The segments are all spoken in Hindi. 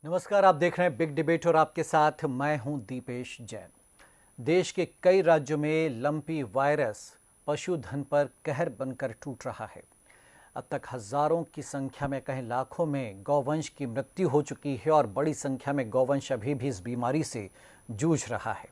नमस्कार, आप देख रहे हैं बिग डिबेट और आपके साथ मैं हूं दीपेश जैन। देश के कई राज्यों में लंपी वायरस पशुधन पर कहर बनकर टूट रहा है। अब तक हजारों की संख्या में, कहीं लाखों में गौवंश की मृत्यु हो चुकी है और बड़ी संख्या में गौवंश अभी भी इस बीमारी से जूझ रहा है।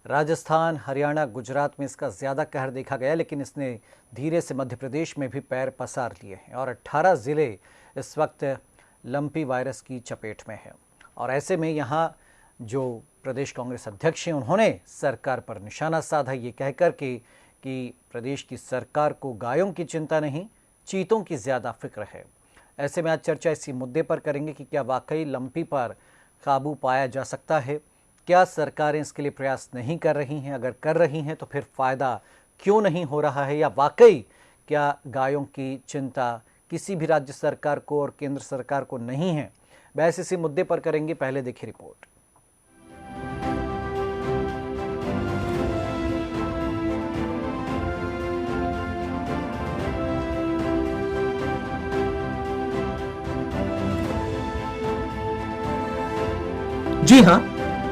राजस्थान, हरियाणा, गुजरात में इसका ज़्यादा कहर देखा गया, लेकिन इसने धीरे से मध्य प्रदेश में भी पैर पसार लिए हैं और 18 ज़िले इस वक्त लंपी वायरस की चपेट में है। और ऐसे में यहाँ जो प्रदेश कांग्रेस अध्यक्ष हैं, उन्होंने सरकार पर निशाना साधा, ये कहकर के कि प्रदेश की सरकार को गायों की चिंता नहीं, चीतों की ज़्यादा फिक्र है। ऐसे में आज चर्चा इसी मुद्दे पर करेंगे कि क्या वाकई लंपी पर काबू पाया जा सकता है, क्या सरकारें इसके लिए प्रयास नहीं कर रही हैं, अगर कर रही हैं तो फिर फ़ायदा क्यों नहीं हो रहा है, या वाकई क्या गायों की चिंता किसी भी राज्य सरकार को और केंद्र सरकार को नहीं है। बहस इसी मुद्दे पर करेंगे। पहले देखिए रिपोर्ट। जी हां,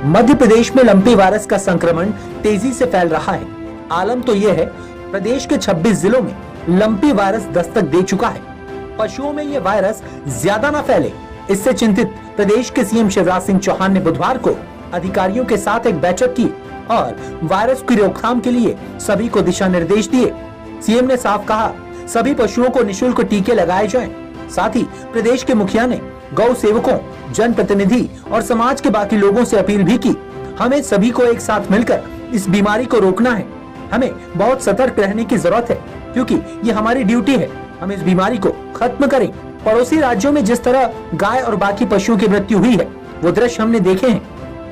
मध्य प्रदेश में लंपी वायरस का संक्रमण तेजी से फैल रहा है। आलम तो यह है, प्रदेश के 26 जिलों में लंपी वायरस दस्तक दे चुका है। पशुओं में यह वायरस ज्यादा ना फैले, इससे चिंतित प्रदेश के सीएम शिवराज सिंह चौहान ने बुधवार को अधिकारियों के साथ एक बैठक की और वायरस की रोकथाम के लिए सभी को दिशा निर्देश दिए। सीएम ने साफ कहा, सभी पशुओं को निःशुल्क टीके लगाए जाएं। साथ ही प्रदेश के मुखिया ने गौ सेवकों, जनप्रतिनिधि और समाज के बाकी लोगों से अपील भी की, हमें सभी को एक साथ मिलकर इस बीमारी को रोकना है। हमें बहुत सतर्क रहने की जरूरत है, क्योंकि ये हमारी ड्यूटी है। हम इस बीमारी को खत्म करें। पड़ोसी राज्यों में जिस तरह गाय और बाकी पशुओं की मृत्यु हुई है, वो दृश्य हमने देखे हैं।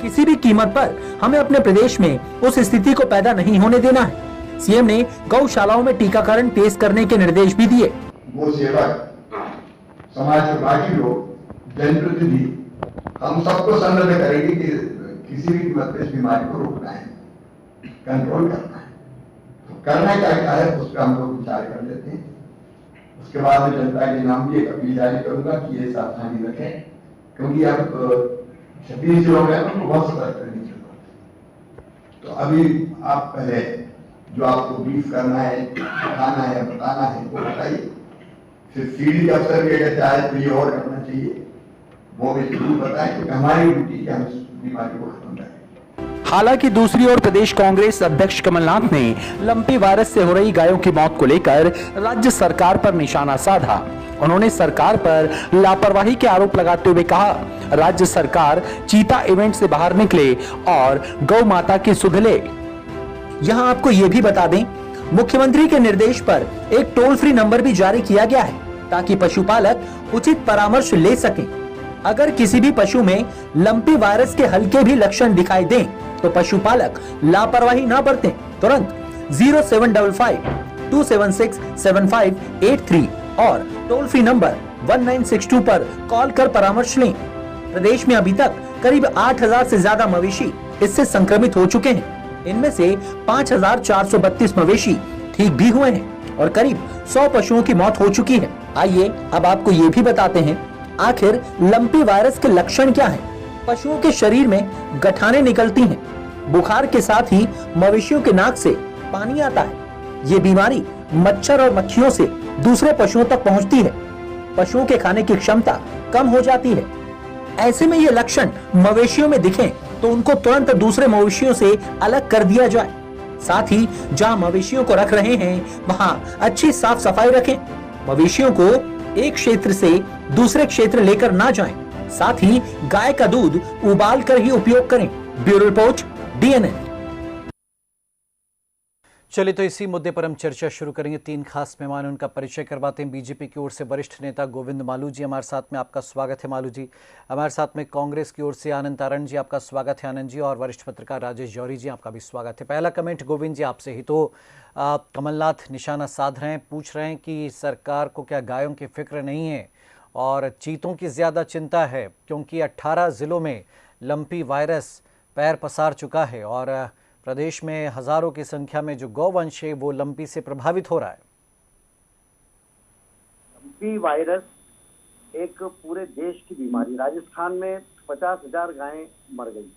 किसी भी कीमत पर हमें अपने प्रदेश में उस स्थिति को पैदा नहीं होने देना है। सीएम ने गौशालाओं में टीकाकरण तेज करने के निर्देश भी दिए। गौ सेवक, समाज के बाकी लोग, जनप्रतिनिधि, हम सबको संबंध करेंगे कि किसी भी कीमत पर इस बीमारी को रोकना है, कंट्रोल करना है। तो करना क्या है, उस पर हम लोग विचार कर लेते हैं। उसके बाद मैं जनता के नाम भी एक अपील जारी करूंगा कि ये सावधानी रखें, क्योंकि अब 26 जिलों में उनको बहुत सतर्क रहने की जरूरत है। तो अभी आप पहले जो आपको ब्रीफ करना है, दिखाना है, बताना है, वो बताइए। फिर फील्ड अफसर भी अगर चाहे तो ये और करना चाहिए, वो भी जरूर बताएं, क्योंकि हमारी ड्यूटी है हम इस बीमारी को खत्म करें। हालांकि दूसरी ओर प्रदेश कांग्रेस अध्यक्ष कमलनाथ ने लंपी वायरस से हो रही गायों की मौत को लेकर राज्य सरकार पर निशाना साधा। उन्होंने सरकार पर लापरवाही के आरोप लगाते हुए कहा, राज्य सरकार चीता इवेंट से बाहर निकले और गौ माता की सुध ले। यहां आपको ये भी बता दें, मुख्यमंत्री के निर्देश पर एक टोल फ्री नंबर भी जारी किया गया है, ताकि पशुपालक उचित परामर्श ले सकें। अगर किसी भी पशु में लंपी वायरस के हल्के भी लक्षण दिखाई दें, तो पशुपालक लापरवाही न बरतें। तुरंत 0755-276-7583 और टोल फ्री नंबर 1962 पर कॉल कर परामर्श लें। प्रदेश में अभी तक करीब 8000 से ज्यादा मवेशी इससे संक्रमित हो चुके हैं। इनमें से 5432 मवेशी ठीक भी हुए हैं और करीब 100 पशुओं की मौत हो चुकी है। आइए अब आपको ये भी बताते हैं, आखिर लंपी वायरस के लक्षण क्या हैं। पशुओं के शरीर में गठाने निकलती हैं। बुखार के साथ ही मवेशियों के नाक से पानी आता है। ये बीमारी मच्छर और मक्खियों से दूसरे पशुओं तक पहुंचती है। पशुओं के खाने की क्षमता कम हो जाती है। ऐसे में ये लक्षण मवेशियों में दिखें तो उनको तुरंत दूसरे मवेशियों से अलग कर दिया जाए। साथ ही जहां मवेशियों को रख रहे हैं, वहां अच्छी साफ सफाई रखें। मवेशियों को एक क्षेत्र से दूसरे क्षेत्र लेकर ना जाएं। साथ ही गाय का दूध उबाल कर ही उपयोग करें। Bureau report, DNN. चलिए, तो इसी मुद्दे पर हम चर्चा शुरू करेंगे। तीन खास मेहमान, उनका परिचय करवाते हैं। बीजेपी की ओर से वरिष्ठ नेता गोविंद मालू जी हमारे साथ में, आपका स्वागत है मालू जी। हमारे साथ में कांग्रेस की ओर से आनंद तारण जी, आपका स्वागत है आनंद जी। और वरिष्ठ पत्रकार राजेश जौहरी जी, आपका भी स्वागत है। पहला कमेंट गोविंद जी आपसे ही। तो कमलनाथ निशाना साध रहे हैं, पूछ रहे हैं कि सरकार को क्या गायों की फिक्र नहीं है और चीतों की ज़्यादा चिंता है, क्योंकि 18 ज़िलों में लंपी वायरस पैर पसार चुका है और प्रदेश में हजारों की संख्या में जो गौवंश है वो लंपी से प्रभावित हो रहा है। लंपी वायरस एक पूरे देश की बीमारी। राजस्थान में 50,000 गायें मर गई,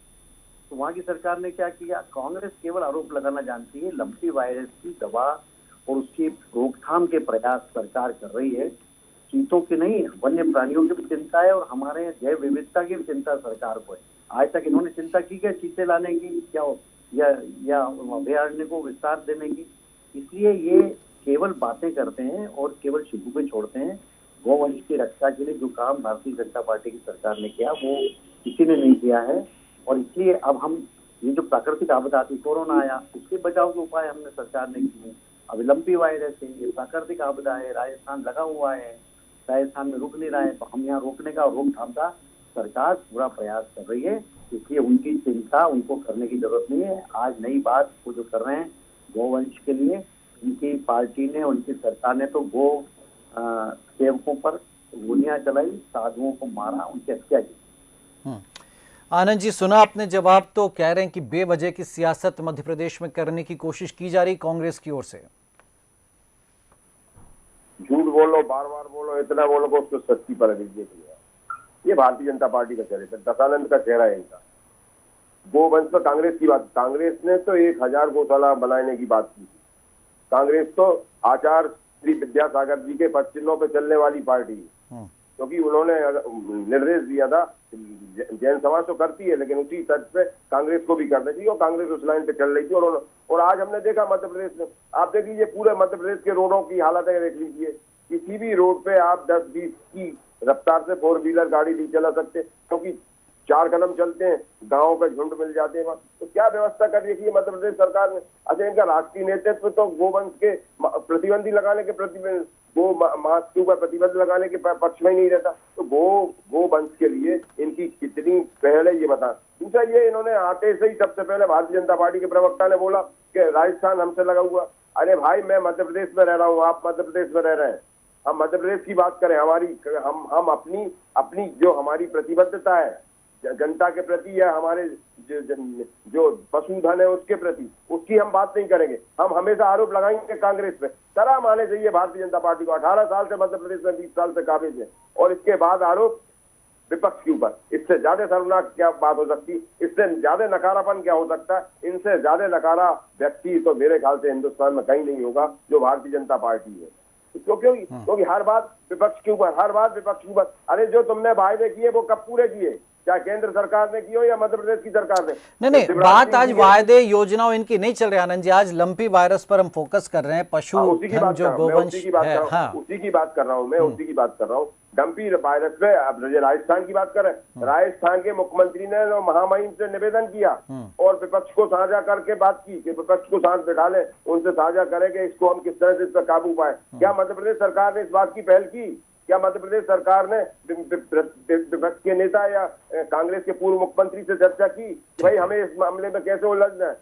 तो वहाँ की सरकार ने क्या किया? कांग्रेस केवल आरोप लगाना जानती है। लंपी वायरस की दवा और उसकी रोकथाम के प्रयास सरकार कर रही है। चीतों की नहीं, वन्य प्राणियों की भी चिंता है और हमारे जैव विविधता की भी चिंता सरकार को है। आज तक इन्होंने चिंता की क्या चीते लाने की या अभयारण्य को विस्तार देने की? इसलिए ये केवल बातें करते हैं और केवल शिबू पे छोड़ते हैं। गौवंश की रक्षा के लिए जो काम भारतीय जनता पार्टी की सरकार ने किया वो किसी ने नहीं किया है। और इसलिए अब हम ये जो प्राकृतिक आपदा थी, कोरोना आया, उसके बचाव के उपाय हमने सरकार ने किए। अभी लंपी वायरस है, ये प्राकृतिक आपदा है, राजस्थान लगा हुआ है, राजस्थान में रुक नहीं रहा है, तो हम यहाँ रोकने का और रोकथाम का सरकार पूरा प्रयास कर रही है। इसलिए उनकी चिंता उनको करने की जरूरत नहीं है। आज नई बात वो जो कर रहे हैं गौवंश के लिए, उनकी पार्टी ने, उनकी सरकार ने तो गो सेवकों पर गोलियां चलाई, साधुओं को मारा, उनकी हत्या की। आनंद जी, सुना आपने जवाब। तो कह रहे हैं कि बेवजह की सियासत मध्य प्रदेश में करने की कोशिश की जा रही कांग्रेस की ओर से। झूठ बोलो, बार बार बोलो, इतना बोलो को उसको सच्ची पर लीजिए। ये भारतीय जनता पार्टी का चरित्र, दशानंद का चेहरा है इनका। गोवंश पर कांग्रेस की बात, कांग्रेस ने तो 1000 गौशाला बनाने की बात की थी। कांग्रेस तो आचार्य श्री विद्यासागर जी के पश्चिमों पे चलने वाली पार्टी है, क्योंकि उन्होंने निर्देश दिया था। जैन समाज तो करती है, लेकिन उसी तर्ज पे कांग्रेस को भी करना चाहिए, और कांग्रेस उस लाइन पे चल रही थी। और आज हमने देखा मध्य प्रदेश में, आप देख लीजिए पूरे मध्य प्रदेश के रोडों की हालत है, देख लीजिए। किसी भी रोड पे आप 10-20 की रफ्तार से 4 व्हीलर गाड़ी नहीं चला सकते, क्योंकि 4 कदम चलते हैं गाँव के झुंड मिल जाते हैं। तो क्या व्यवस्था कर रखी है मध्य प्रदेश सरकार ने? अच्छा, इनका राष्ट्रीय नेतृत्व तो गोवंश के प्रतिबंधी लगाने के गो मांस के ऊपर प्रतिबंध लगाने के पक्ष में ही नहीं रहता। तो गोवंश के लिए इनकी कितनी पहल है ये बता। दूसरा, ये इन्होंने आते से ही सबसे पहले भारतीय जनता पार्टी के प्रवक्ता ने बोला कि राजस्थान हमसे लगा हुआ। अरे भाई, मैं मध्य प्रदेश में रह रहा हूँ, आप मध्य प्रदेश में रह रहे हैं। हम मध्य प्रदेश की बात करें, हम अपनी जो हमारी प्रतिबद्धता है जनता के प्रति या हमारे जो पशुधन है उसके प्रति, उसकी हम बात नहीं करेंगे। हम हमेशा आरोप लगाएंगे कांग्रेस पे। शर्म आने चाहिए भारतीय जनता पार्टी को। 18 साल से मध्य प्रदेश में, 20 साल से काबिज है, और इसके बाद आरोप विपक्ष के ऊपर। इससे ज्यादा शर्मनाक क्या बात हो सकती? इससे ज्यादा नकारापन क्या हो सकता है? इनसे ज्यादा नकारा व्यक्ति तो मेरे ख्याल से हिंदुस्तान में कहीं नहीं होगा जो भारतीय जनता पार्टी है। क्योंकि हर बात विपक्ष के ऊपर, अरे जो तुमने वायदे किए वो कब पूरे किए? क्या केंद्र सरकार ने की हो या मध्य प्रदेश की सरकार ने? नहीं, बात आज वायदे योजनाओं इनकी नहीं चल रही आनंद जी। आज लंपी वायरस पर हम फोकस कर रहे हैं। पशुधन जो गोवंश है, उसी की बात कर रहा हूँ। डंपी वायरस पे अब राजस्थान की बात करें, राजस्थान के मुख्यमंत्री ने महामहिम से निवेदन किया और विपक्ष को साझा करके बात की कि विपक्ष को साथ बैठा ले, उनसे साझा करें कि इसको हम किस तरह से इस पर काबू पाए। क्या मध्य प्रदेश सरकार ने इस बात की पहल की? क्या मध्य प्रदेश सरकार ने विपक्ष के नेता या कांग्रेस के पूर्व मुख्यमंत्री से चर्चा की कि भाई हमें इस मामले में कैसे उलझना है?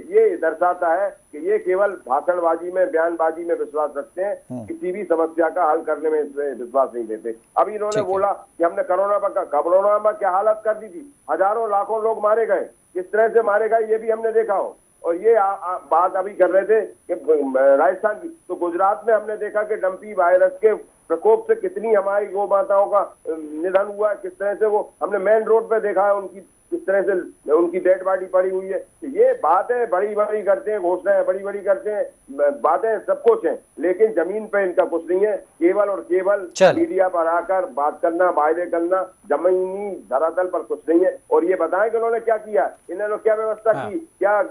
ये दर्शाता है कि ये केवल भाषणबाजी में, बयानबाजी में विश्वास रखते हैं, किसी भी समस्या का हल करने में विश्वास नहीं देते। अब इन्होंने बोला कि हमने कोरोना में क्या हालत कर दी थी, हजारों लाखों लोग मारे गए, किस तरह से मारे गए ये भी हमने देखा हो। और ये बात अभी कर रहे थे कि राजस्थान की, तो गुजरात में हमने देखा कि डंपी वायरस के प्रकोप से कितनी हमारी गौ माताओं का निधन हुआ है, किस तरह से वो हमने मेन रोड पे देखा है, उनकी किस तरह से उनकी डेड बॉडी पड़ी हुई है। तो ये बातें बड़ी करते हैं, घोषणाएं बड़ी करते हैं, बातें सब कुछ है, लेकिन जमीन पे इनका कुछ नहीं है। केवल और केवल मीडिया पर आकर बात करना, वायदे करना, जमीनी धरातल पर कुछ नहीं है। और ये बताएं कि उन्होंने क्या किया, इन्होंने क्या व्यवस्था की, क्या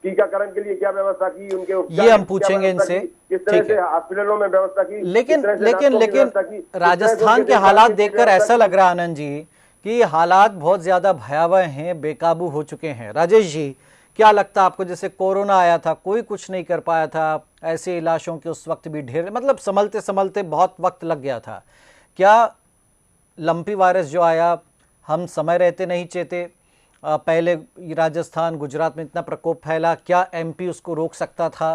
टीकाकरण के लिए क्या व्यवस्था की, उनके ये हम पूछेंगे इनसे, किस तरह से हॉस्पिटलों में व्यवस्था की। लेकिन राजस्थान के हालात देखकर ऐसा लग रहा है आनंद जी कि हालात बहुत ज्यादा भयावह हैं, बेकाबू हो चुके हैं। राजेश जी, क्या लगता है आपको? जैसे कोरोना आया था, कोई कुछ नहीं कर पाया था, ऐसे लाशों के उस वक्त भी ढेर, मतलब संभलते बहुत वक्त लग गया था। क्या लंपी वायरस जो आया, हम समय रहते नहीं चेते? पहले राजस्थान, गुजरात में इतना प्रकोप फैला, क्या एमपी उसको रोक सकता था?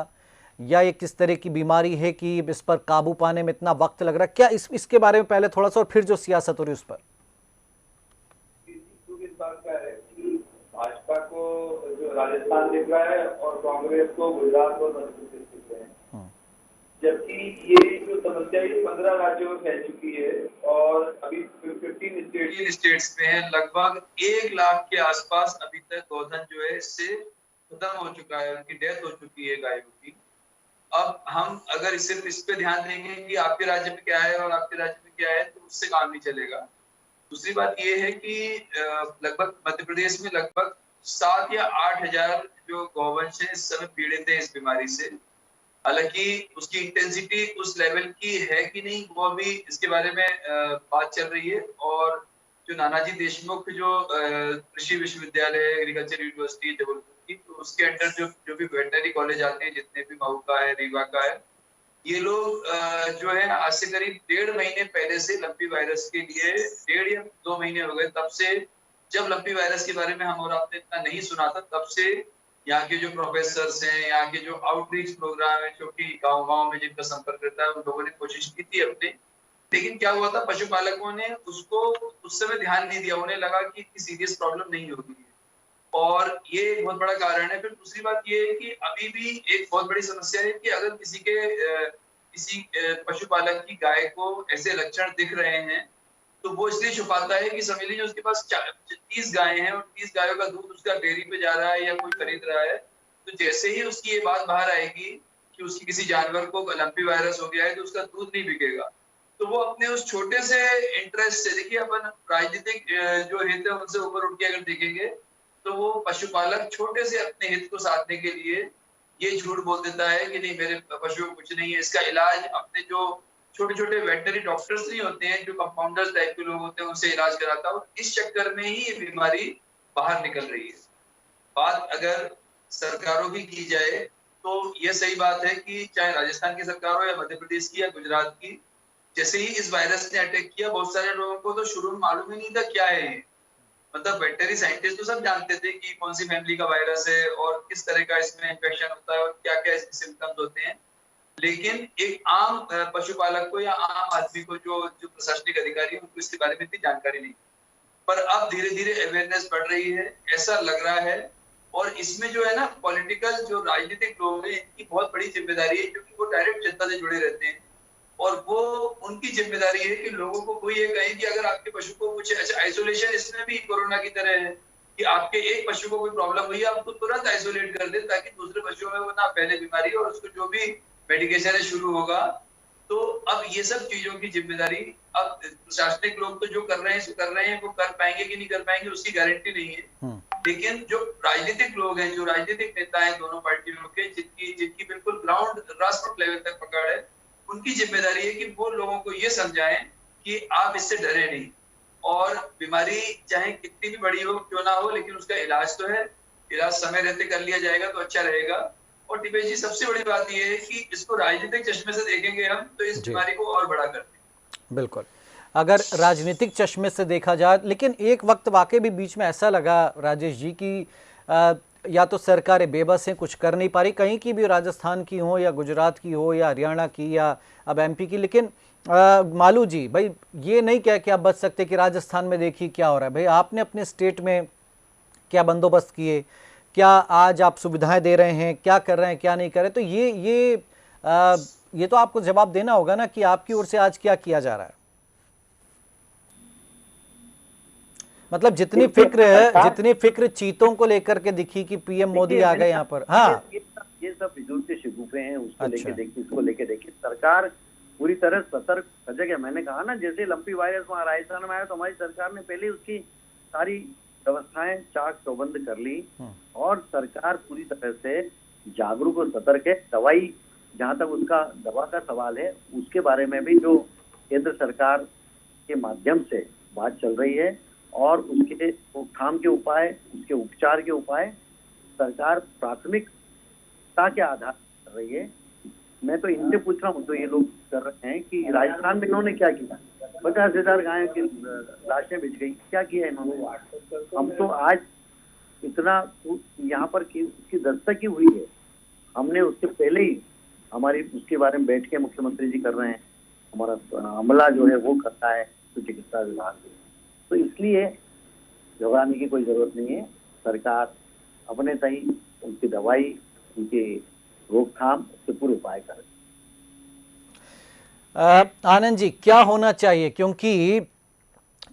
या ये किस तरह की बीमारी है कि इस पर काबू पाने में इतना वक्त लग रहा है? क्या इसके बारे में पहले थोड़ा सा, और फिर जो सियासत हो रही है उस पर। भाजपा को जो राजस्थान दिख रहा है और कांग्रेस को गुजरात और मध्य प्रदेश दिख रहे हैं। जबकि ये जो समस्या है 15 राज्यों में फैल चुकी है और अभी 15 स्टेट्स में है। लगभग 1 लाख के आसपास अभी तक गोधन जो है इससे खत्म हो चुका है, उनकी डेथ हो चुकी है गायों की। अब हम अगर सिर्फ इस पे ध्यान देंगे कि आपके राज्य में क्या है और आपके राज्य में क्या है, तो उससे काम नहीं चलेगा। दूसरी बात ये है कि लगभग मध्य प्रदेश में लगभग 7 या 8 हजार जो गौवंश है इस समय पीड़ित है इस बीमारी से। हालांकि उसकी इंटेंसिटी उस लेवल की है कि नहीं, वो अभी इसके बारे में बात चल रही है। और जो नानाजी देशमुख जो कृषि विश्वविद्यालय एग्रीकल्चर यूनिवर्सिटी जबलपुर की, तो उसके अंडर जो भी वेटनरी कॉलेज आते हैं, जितने भी मऊ का है, रीवा का है, ये लोग जो है आज से करीब 1.5 महीने पहले से लंपी वायरस के लिए 1.5 या 2 महीने हो गए, तब से जब लंपी वायरस के बारे में हम और आपने इतना नहीं सुना था, तब से यहाँ के जो प्रोफेसर्स हैं, यहाँ के जो आउटरीच प्रोग्राम है, जो कि गाँव-गाँव में जिनका संपर्क रहता है, उन लोगों ने कोशिश की थी अपने। लेकिन क्या हुआ था, पशुपालकों ने उसको उस समय ध्यान नहीं दिया, उन्हें लगा कि इतनी सीरियस प्रॉब्लम नहीं होगी, और ये एक बहुत बड़ा कारण है। फिर दूसरी बात ये है कि अभी भी एक बहुत बड़ी समस्या है कि अगर किसी पशुपालक की गाय को ऐसे लक्षण दिख रहे हैं, तो वो इसलिए छुपाता है कि समझ लीजिए उसके पास 30 गायें हैं और 30 गायों का दूध उसका डेयरी पे जा रहा है या कोई खरीद रहा है, तो जैसे ही उसकी ये बात बाहर आएगी कि उसकी किसी जानवर को लंपी वायरस हो गया है, तो उसका दूध नहीं बिकेगा। तो वो अपने उस छोटे से इंटरेस्ट से, देखिए अपन राजनीतिक जो हित है उनसे ऊपर उठ के अगर देखेंगे, तो वो पशुपालक छोटे से अपने हित को साधने के लिए ये झूठ बोल देता है कि नहीं मेरे पशु को कुछ नहीं है। इसका इलाज अपने जो छोटे छोटे वेटनरी डॉक्टर्स नहीं होते हैं, जो कंपाउंडर्स टाइप के लोग होते हैं, उनसे इलाज कराता है, और इस चक्कर में ही ये बीमारी बाहर निकल रही है। बात अगर सरकारों की जाए तो ये सही बात है कि चाहे राजस्थान की सरकार हो या मध्य प्रदेश की या गुजरात की, जैसे ही इस वायरस ने अटैक किया, बहुत सारे लोगों को तो शुरू में मालूम ही नहीं था क्या है ये। मतलब वेटनरी साइंटिस्ट तो सब जानते थे कि कौन सी फैमिली का वायरस है और किस तरह का इसमें इन्फेक्शन होता है और क्या क्या इसके सिम्टम्स होते हैं, लेकिन एक आम पशुपालक को या आम आदमी को, जो प्रशासनिक अधिकारी है, उनको इसके बारे में इतनी जानकारी नहीं। पर अब धीरे धीरे अवेयरनेस बढ़ रही है, ऐसा लग रहा है। और इसमें जो है ना, पॉलिटिकल जो राजनीतिक लोग हैं, इनकी बहुत बड़ी जिम्मेदारी है, क्योंकि वो डायरेक्ट जनता से जुड़े रहते हैं, और वो उनकी जिम्मेदारी है कि लोगों को कोई ये कहे कि अगर आपके पशु को कुछ, अच्छा आइसोलेशन इसमें भी कोरोना की तरह है कि आपके एक पशु को कोई प्रॉब्लम हुई, आप उसको तुरंत आइसोलेट कर दे ताकि दूसरे पशुओं में वो ना फैले बीमारी, और उसको जो भी मेडिकेशन शुरू होगा। तो अब ये सब चीजों की जिम्मेदारी अब प्रशासनिक लोग तो जो कर रहे हैं, वो कर पाएंगे कि नहीं कर पाएंगे उसकी गारंटी नहीं है। लेकिन जो राजनीतिक लोग हैं, जो राजनीतिक नेता हैं दोनों पार्टियों के, जिनकी बिल्कुल ग्राउंड राष्ट्र लेवल तक पकड़ है, उनकी जिम्मेदारी है कि वो लोगों को ये समझाएं कि आप इससे डरे नहीं, और बीमारी चाहे कितनी भी बड़ी हो क्यों ना हो, लेकिन उसका इलाज तो है, इलाज समय रहते कर लिया जाएगा तो अच्छा रहेगा। और दिपेश जी, सबसे बड़ी बात यह है कि इसको राजनीतिक चश्मे से देखेंगे हम तो इस बीमारी को और बड़ा करते हैं। बिल्कुल, अगर राजनीतिक चश्मे से देखा जाए, लेकिन एक वक्त वाकई भी बीच में ऐसा लगा राजेश जी की या तो सरकारें बेबस हैं, कुछ कर नहीं पा रही, कहीं की भी, राजस्थान की हो या गुजरात की हो या हरियाणा की या अब एमपी की। लेकिन मालू जी, भाई ये नहीं कह के आप बच सकते कि राजस्थान में देखिए क्या हो रहा है। भाई आपने अपने स्टेट में क्या बंदोबस्त किए, क्या आज आप सुविधाएं दे रहे हैं, क्या कर रहे हैं, क्या नहीं कर रहे, तो ये तो आपको जवाब देना होगा ना कि आपकी ओर से आज क्या किया जा रहा है। मतलब जितनी फिक्र चीतों को लेकर के दिखी कि पीएम मोदी आ गए यहाँ पर। हाँ, ये सब फिजूल के शिगुफे हैं, उसको लेके देखिए, इसको लेके देखिए। सरकार पूरी तरह सतर्क सजग है। मैंने कहा ना, जैसे लंपी वायरस वहाँ राजस्थान में आया तो हमारी सरकार ने पहले उसकी सारी व्यवस्थाएं चाक चौबंद कर ली, और सरकार पूरी तरह से जागरूक और सतर्क है। दवाई, जहाँ तक उसका दवा का सवाल है, उसके बारे में भी जो केंद्र सरकार के माध्यम से बात चल रही है, और उसके रोकथाम के उपाय, उसके उपचार के उपाय सरकार प्राथमिकता के आधार कर रही है। मैं तो इनसे पूछ रहा हूँ, तो ये लोग कर रहे हैं कि राजस्थान में इन्होंने क्या किया, 50,000 गायों की लाशें बिछ गई, क्या किया इन्होंने। हम तो आज इतना यहाँ पर उसकी दस्तक ही हुई है, हमने उसके पहले ही हमारी उसके बारे में बैठ के मुख्यमंत्री जी कर रहे हैं, हमारा अमला जो है वो करता है, तो चिकित्सा विभाग, तो इसलिए घबराने की कोई जरूरत नहीं है। सरकार अपने सही उनकी दवाई, उनके रोकथाम, उसके पूरे उपाय कर। आनंद जी, क्या होना चाहिए, क्योंकि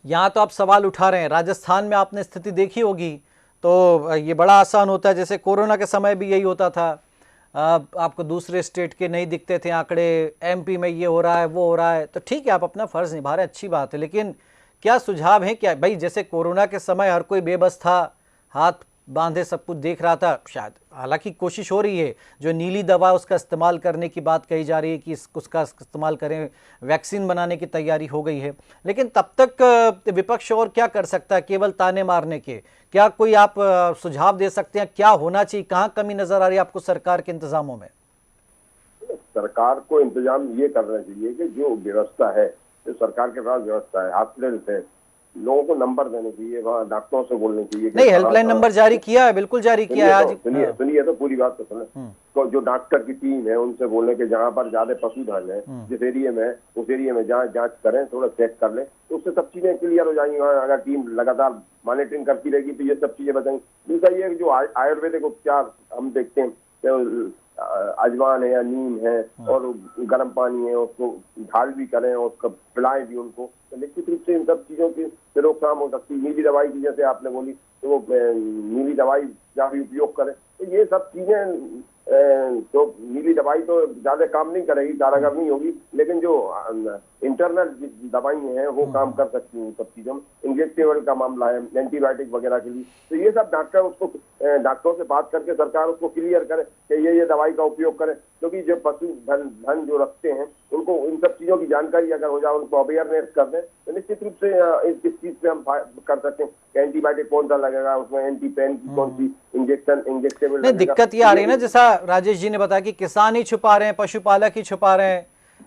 यहाँ तो आप सवाल उठा रहे हैं, राजस्थान में आपने स्थिति देखी होगी, तो ये बड़ा आसान होता है, जैसे कोरोना के समय भी यही होता था, आपको दूसरे स्टेट के नहीं दिखते थे आंकड़े, एमपी में ये हो रहा है वो हो रहा है, तो ठीक है आप अपना फर्ज निभा रहे हैं, अच्छी बात है, लेकिन क्या सुझाव है? क्या भाई, जैसे कोरोना के समय हर कोई बेबस था, हाथ बांधे सब कुछ देख रहा था, शायद हालांकि कोशिश हो रही है, जो नीली दवा उसका इस्तेमाल करने की बात कही जा रही है कि उसका इस्तेमाल करें, वैक्सीन बनाने की तैयारी हो गई है, लेकिन तब तक विपक्ष और क्या कर सकता है केवल ताने मारने के? क्या कोई आप सुझाव दे सकते हैं, क्या होना चाहिए, कहाँ कमी नजर आ रही है आपको सरकार के इंतजामों में? सरकार को इंतजाम ये करना चाहिए कि जो व्यवस्था है, जो सरकार के पास व्यवस्था है, हॉस्पिटल है, लोगों को नंबर देने चाहिए, वहाँ डॉक्टरों से बोलने चाहिए। नहीं, हेल्पलाइन नंबर जारी किया है, बिल्कुल जारी किया है आज। सुनिए तो पूरी बात तो सुने। तो जो डॉक्टर की टीम है उनसे बोलने के जहाँ पर ज्यादा पशुधन है, जिस एरिया में, उस एरिया में जहाँ जांच करें, थोड़ा चेक कर लें, तो उससे सब चीजें क्लियर हो जाएंगी। अगर टीम लगातार मॉनिटरिंग करती रहेगी तो ये सब चीजें बचेंगी। दूसरा ये जो आयुर्वेदिक उपचार हम देखते हैं, अजवान है या नीम है और गर्म पानी है, उसको ढाल भी करें और उसको पिलाएं भी उनको, तो निश्चित रूप से इन सब चीजों की रोकथाम हो सकती है। नीली दवाई की जैसे आपने बोली, तो वो नीली दवाई का भी उपयोग करें, तो ये सब चीजें, तो नीली दवाई तो ज्यादा काम नहीं करेगी, कारगर नहीं होगी, लेकिन जो इंटरनल दवाई हैं वो काम कर सकती हैं सब चीजों में। इंजेक्टेबल का मामला है, एंटीबायोटिक वगैरह के लिए, तो ये सब डॉक्टरों से बात करके सरकार उसको क्लियर करे कि ये दवाई का उपयोग करें, क्योंकि जो पशु धन जो रखते हैं उनको इन सब चीजों की जानकारी अगर हो जाए, उनको अवेयरनेस कर दें, तो निश्चित रूप से इस चीज पे हम कर सकते हैं कि एंटीबायोटिक कौन सा लगेगा, उसमें एंटी पेन की कौन सी इंजेक्टेबल। नहीं, दिक्कत ये आ रही है ना, जैसा राजेश जी ने बताया कि किसान ही छुपा रहे हैं, पशुपालक ही छुपा रहे हैं,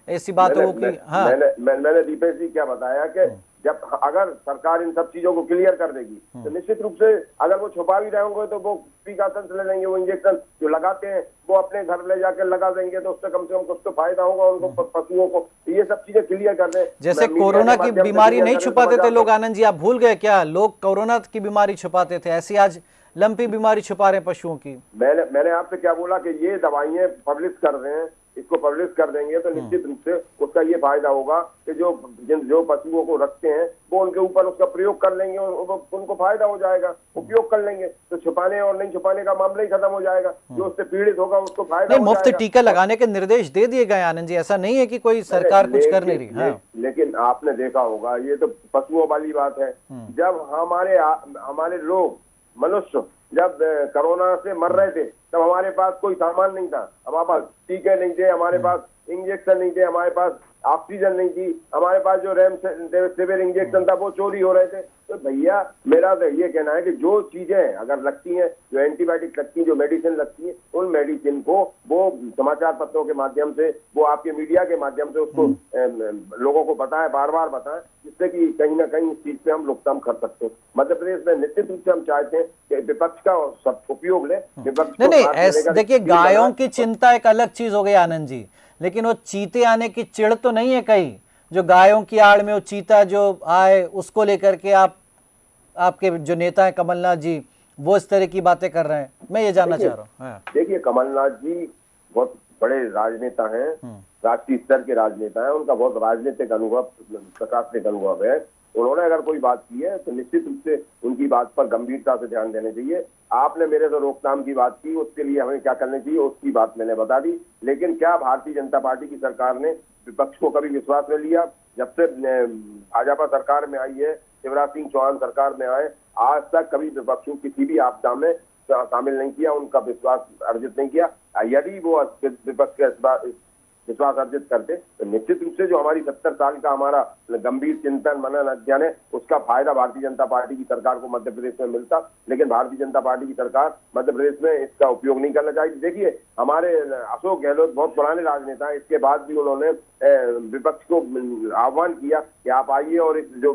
ऐसी बात हो कि हाँ, मैंने दीपेश जी क्या बताया कि जब अगर सरकार इन सब चीजों को क्लियर कर देगी तो निश्चित रूप से अगर वो छुपा भी रहे होंगे तो वो प्रिकॉशंस ले लेंगे, वो इंजेक्शन जो लगाते हैं वो अपने घर ले जाकर लगा देंगे, तो उससे कम से कम कुछ तो फायदा होगा उनको, पशुओं को। ये सब चीजें क्लियर कर दें। जैसे कोरोना की बीमारी नहीं छुपाते थे लोग, आनंद जी आप भूल गए क्या? लोग कोरोना की बीमारी छुपाते थे, ऐसी आज लंपी बीमारी छुपा रहे हैं पशुओं की। मैंने आपसे क्या बोला कि ये दवाइयां पब्लिश कर रहे हैं, इसको पब्लिश कर देंगे तो निश्चित रूप से उसका ये फायदा होगा कि जो पशुओं को रखते हैं वो उनके ऊपर उसका प्रयोग कर लेंगे, उनको फायदा हो जाएगा, उपयोग कर लेंगे, तो छुपाने और नहीं छुपाने का मामला ही खत्म हो जाएगा। जो उससे पीड़ित होगा उसको फायदा हो मुफ्त टीका लगाने के निर्देश दे दिए गए आनंद जी, ऐसा नहीं है कि कोई सरकार कुछ कर नहीं रही। लेकिन आपने देखा होगा, ये तो पशुओं वाली बात है, जब हमारे लोग मनुष्य जब कोरोना से मर रहे थे तब हमारे पास कोई सामान नहीं था, हमारे पास टीके नहीं थे, हमारे पास इंजेक्शन नहीं थे, हमारे पास ऑक्सीजन नहीं थी, हमारे पास जो रेमडेसिविर इंजेक्शन था वो चोरी हो रहे थे। तो भैया मेरा तो ये कहना है कि जो चीजें अगर लगती हैं, जो एंटीबायोटिक लगती है, जो मेडिसिन लगती है, उन मेडिसिन को वो समाचार पत्रों के माध्यम से, वो आपके मीडिया के माध्यम से उसको लोगों को बताएं, बार बार बताएं, जिससे कि कहीं ना कहीं इस चीज पे हम रोकथाम कर सकते हैं। मध्य प्रदेश में निश्चित रूप से हम चाहते हैं कि विपक्ष का सब उपयोग ले, विपक्ष नहीं, देखिए गायों की चिंता एक अलग चीज हो गई आनंद जी, लेकिन वो चीते आने की चिढ़ तो नहीं है कहीं, जो गायों की आड़ में वो चीता जो आए उसको लेकर के आपके जो नेता है कमलनाथ जी वो इस तरह की बातें कर रहे हैं, मैं ये जानना चाह रहा हूँ। देखिए कमलनाथ जी बहुत बड़े राजनेता हैं, राष्ट्रीय स्तर के राजनेता हैं, उनका बहुत राजनीतिक अनुभव, प्रशासनिक अनुभव है। उन्होंने अगर कोई बात की है तो निश्चित रूप से उनकी बात पर गंभीरता से ध्यान देना चाहिए। आपने मेरे से रोकथाम की बात की, उसके लिए हमें क्या करना चाहिए उसकी बात मैंने बता दी, लेकिन क्या भारतीय जनता पार्टी की सरकार ने विपक्ष को कभी विश्वास में लिया? जब से भाजपा सरकार में आई है, शिवराज सिंह चौहान सरकार में आए, आज तक कभी विपक्ष को किसी भी आपदा में शामिल नहीं किया, उनका विश्वास अर्जित नहीं किया। यदि वो विपक्ष का विश्वास अर्जित करते तो निश्चित रूप से जो हमारी 70 साल का हमारा गंभीर चिंतन मनन अध्ययन है उसका फायदा भारतीय जनता पार्टी की सरकार को मध्य प्रदेश में मिलता, लेकिन भारतीय जनता पार्टी की सरकार मध्य प्रदेश में इसका उपयोग नहीं करना चाहिए। देखिए हमारे अशोक गहलोत बहुत पुराने राजनेता हैं, इसके बाद भी उन्होंने विपक्ष को आह्वान किया कि आप आइए और इस जो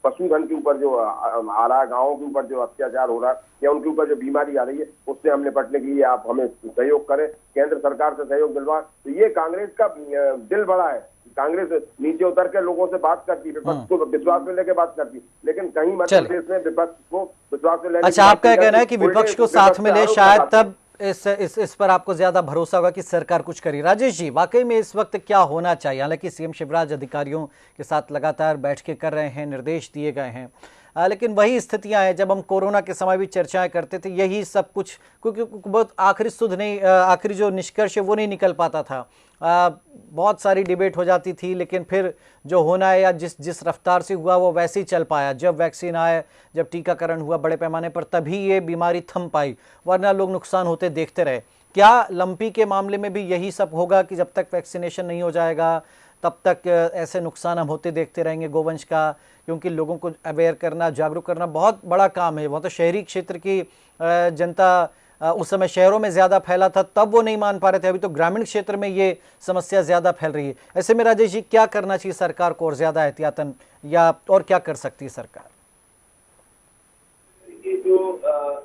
पशुधन के ऊपर जो आ रहा है, गाँवों के ऊपर जो अत्याचार हो रहा है या उनके ऊपर जो बीमारी आ रही है उससे हम निपटने के लिए आप हमें सहयोग करें, केंद्र सरकार से सहयोग दिलवा। तो ये कांग्रेस का दिल बड़ा है, कांग्रेस नीचे उतर के लोगों से बात करती है, विपक्ष को विश्वास में लेके बात करती है, लेकिन कहीं मध्य प्रदेश में विपक्ष को विश्वास में लेके। अच्छा, आपका कहना है कि विपक्ष को साथ में ले, शायद तब इस पर आपको ज्यादा भरोसा होगा कि सरकार कुछ करेगी। राजेश जी, वाकई में इस वक्त क्या होना चाहिए? हालांकि सीएम शिवराज अधिकारियों के साथ लगातार बैठकें कर रहे हैं, निर्देश दिए गए हैं, लेकिन वही स्थितियां हैं। जब हम कोरोना के समय भी चर्चाएं करते थे, यही सब कुछ, क्योंकि बहुत आखिरी सुध नहीं, आखिरी जो निष्कर्ष है वो नहीं निकल पाता था। बहुत सारी डिबेट हो जाती थी, लेकिन फिर जो होना है या जिस रफ्तार से हुआ वो वैसे ही चल पाया। जब वैक्सीन आए, जब टीकाकरण हुआ बड़े पैमाने पर, तभी ये बीमारी थम पाई, वरना लोग नुकसान होते देखते रहे। क्या लंपी के मामले में भी यही सब होगा कि जब तक वैक्सीनेशन नहीं हो जाएगा तब तक ऐसे नुकसान हम होते देखते रहेंगे गोवंश का? क्योंकि लोगों को अवेयर करना, जागरूक करना बहुत बड़ा काम है। वह तो शहरी क्षेत्र की जनता, उस समय शहरों में ज़्यादा फैला था, तब वो नहीं मान पा रहे थे। अभी तो ग्रामीण क्षेत्र में ये समस्या ज़्यादा फैल रही है। ऐसे में राजेश जी, क्या करना चाहिए सरकार को और ज़्यादा एहतियातन, या और क्या कर सकती है सरकार? ये जो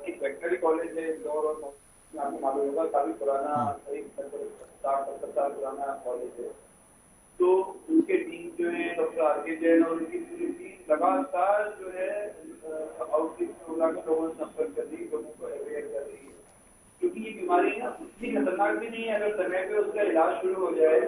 एक वेटनरी कॉलेज है इंदौर, और आपको मालूम होगा काफी पुराना, एक 60-70 साल पुराना कॉलेज है। तो उनके डीन जो है डॉक्टर आर.के. जैन और उनकी पूरी टीम लगातार जो है आउटरीच प्रोग्राम में लोगों से संपर्क कर रही है, लोगों को अवेयर कर रही है। क्योंकि ये बीमारी ना उतनी खतरनाक भी नहीं है। अगर समय पे उसका इलाज शुरू हो जाए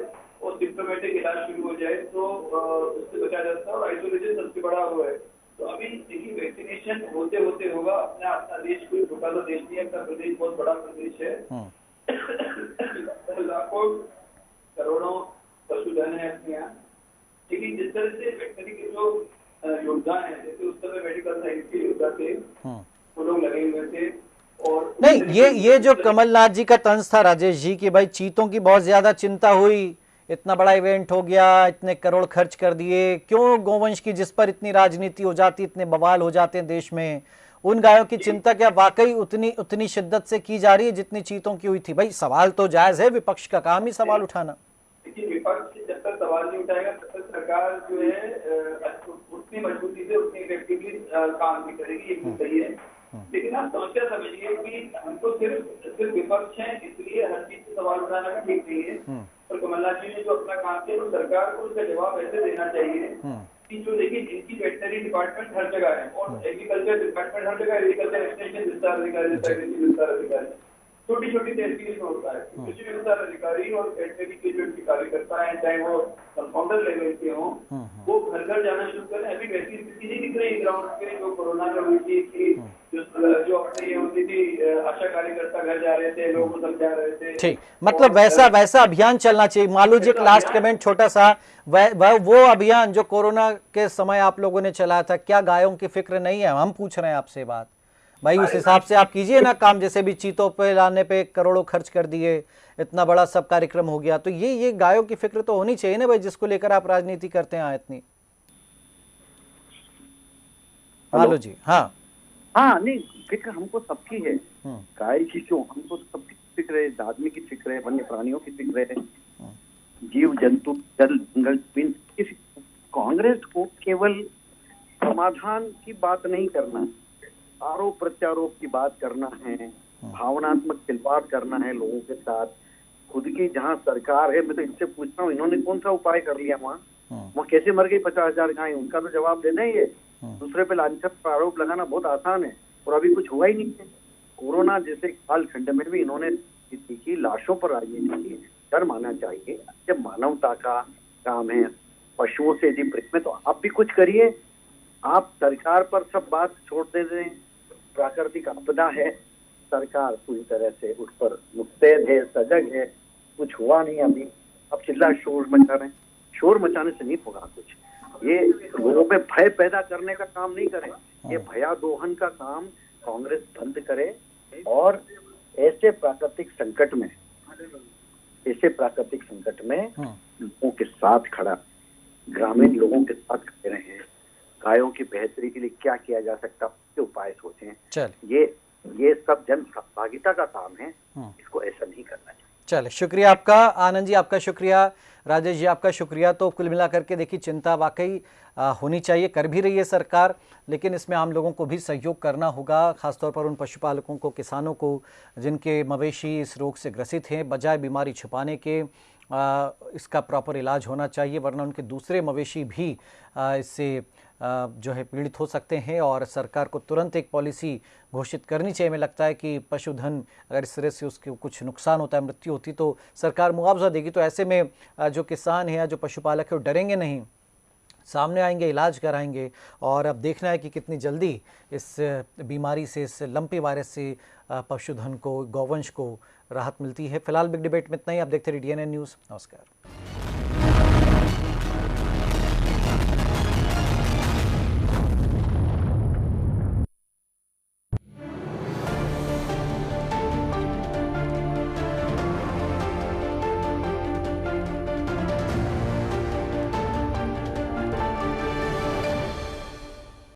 और सिम्टोमेटिक इलाज शुरू हो जाए तो उससे बचा जाता है। और आइसोलेशन सबसे बड़ा वो है। तो अभी देखिए, वैक्सीनेशन होते होते होगा। अपना देश कोई छोटा सा देश नहीं है, अपना प्रदेश बहुत बड़ा प्रदेश है। लाखों करोड़ों पशुधन है अपने यहाँ। लेकिन जिस तरह से वेटनरी के जो योगदान है, जैसे उस समय मेडिकल साइंस के योद्धा थे, वो लोग लगे हुए थे। और नहीं, ये जो कमलनाथ जी का तंज था राजेश जी, की भाई चीतों की बहुत ज्यादा चिंता हुई, इतना बड़ा इवेंट हो गया, इतने करोड़ खर्च कर दिए, क्यों गोवंश की जिस पर इतनी राजनीति हो जाती, इतने बवाल हो जाते हैं देश में, उन गायों की चिंता क्या वाकई उतनी शिद्दत से की जा रही है जितनी चीतों की हुई थी? भाई सवाल तो जायज है, विपक्ष का काम ही सवाल उठाना। देखिए, विपक्ष जब तक सवाल नहीं उठाएगा तब तक सरकार जो है उतनी मजबूती से, उतनी इफेक्टिवली काम नहीं करेगी। ये सही है। लेकिन आप समस्या समझिए कि हमको सिर्फ विपक्ष है इसलिए हर चीज से सवाल उठाना भी ठीक नहीं है। और कमलनाथ जी ने जो अपना काम किया, तो सरकार को उसका जवाब ऐसे देना चाहिए कि जो देखिए, इनकी वेटनरी डिपार्टमेंट हर जगह है और एग्रीकल्चर डिपार्टमेंट हर जगह, एग्रीकल्चर एक्सटेंशन विस्तार अधिकारी, विस्तार अधिकारी, छोटी छोटी तहसील में होता है। कृषि विस्तार अधिकारी और वेटनरी के जो कार्यकर्ता है, चाहे वो कंपाउंडर लेवल के हों, वो घर घर जाना शुरू करें। अभी वैसी स्थिति नहीं दिख रही ग्राउंड पे जो कोरोना में हुई थी कि जो अपने ये होती थी, आशा कार्यकर्ता घर जा रहे थे, लोगों को समझा रहे थे। ठीक, मतलब वैसा अभियान चलना चाहिए। मान लीजिए एक लास्ट कमेंट छोटा सा, वो अभियान जो कोरोना के समय आप लोगों ने चलाया था, क्या गायों की फिक्र नहीं है? हम पूछ रहे हैं आपसे बात भाई, उस हिसाब से आप कीजिए ना काम। जैसे भी चीतों पे लाने पे करोड़ों खर्च कर दिए, इतना बड़ा सब कार्यक्रम हो गया, तो ये गायों की फिक्र तो होनी चाहिए ना भाई, जिसको लेकर आप राजनीति करते हैं इतनी। हेलो जी। हाँ नहीं, फिक्र हमको सबकी है। गाय की क्यों, हमको सबकी फिक्र है। आदमी की फिक्र है, वन्य प्राणियों की फिक्र है, जीव जंतु, जल जंगल। कांग्रेस को केवल समाधान की बात नहीं करना, आरोप प्रत्यारोप की बात करना है, भावनात्मक खिलवाड़ करना है लोगों के साथ। खुद की जहां सरकार है, मैं तो इनसे पूछता हूँ, इन्होंने कौन सा उपाय कर लिया वहाँ कैसे मर गई 50,000 गायें? उनका तो जवाब देना ही है। दूसरे पे लांछन आरोप लगाना बहुत आसान है, और अभी कुछ हुआ ही नहीं है। कोरोना जैसे कालखंड में भी इन्होंने किसी की लाशों पर राजनीति की। शर्म आना चाहिए। जब मानवता का काम है, पशुओं से यदि प्रेम है, तो आप भी कुछ करिए। आप सरकार पर सब बात छोड़ दे रहे हैं। प्राकृतिक आपदा है, सरकार पूरी तरह से उस पर मुस्तैद है, सजग है। कुछ हुआ नहीं अभी, अब चिल्ला शोर मचा रहे हैं। शोर मचाने से नहीं होगा कुछ। ये लोगों पे भय पैदा करने का काम नहीं करें, ये भयादोहन का काम कांग्रेस बंद करे। और ऐसे प्राकृतिक संकट में लोगों के साथ खड़ा, ग्रामीण लोगों के साथ खड़े रहे। गायों की बेहतरी के लिए क्या किया जा सकता है, उसके उपाय सोचें। ये सब जन सहभागिता का काम है, इसको ऐसा नहीं करना चाहिए। चलिए, शुक्रिया आपका आनंद जी, आपका शुक्रिया राजेश जी, आपका शुक्रिया। तो कुल मिलाकर के देखिए, चिंता वाकई होनी चाहिए, कर भी रही है सरकार, लेकिन इसमें आम लोगों को भी सहयोग करना होगा, खासतौर पर उन पशुपालकों को, किसानों को जिनके मवेशी इस रोग से ग्रसित हैं। बजाय बीमारी छुपाने के इसका प्रॉपर इलाज होना चाहिए, वरना उनके दूसरे मवेशी भी इससे जो है पीड़ित हो सकते हैं। और सरकार को तुरंत एक पॉलिसी घोषित करनी चाहिए। हमें लगता है कि पशुधन अगर इस तरह से उसके कुछ नुकसान होता है, मृत्यु होती, तो सरकार मुआवजा देगी। तो ऐसे में जो किसान है या जो पशुपालक है वो डरेंगे नहीं, सामने आएंगे, इलाज कराएंगे। और अब देखना है कि कितनी जल्दी इस बीमारी से, इस लंपी वायरस से पशुधन को, गौवंश को राहत मिलती है। फिलहाल बिग डिबेट में इतना ही। आप देखते रहिए DNN न्यूज़। नमस्कार।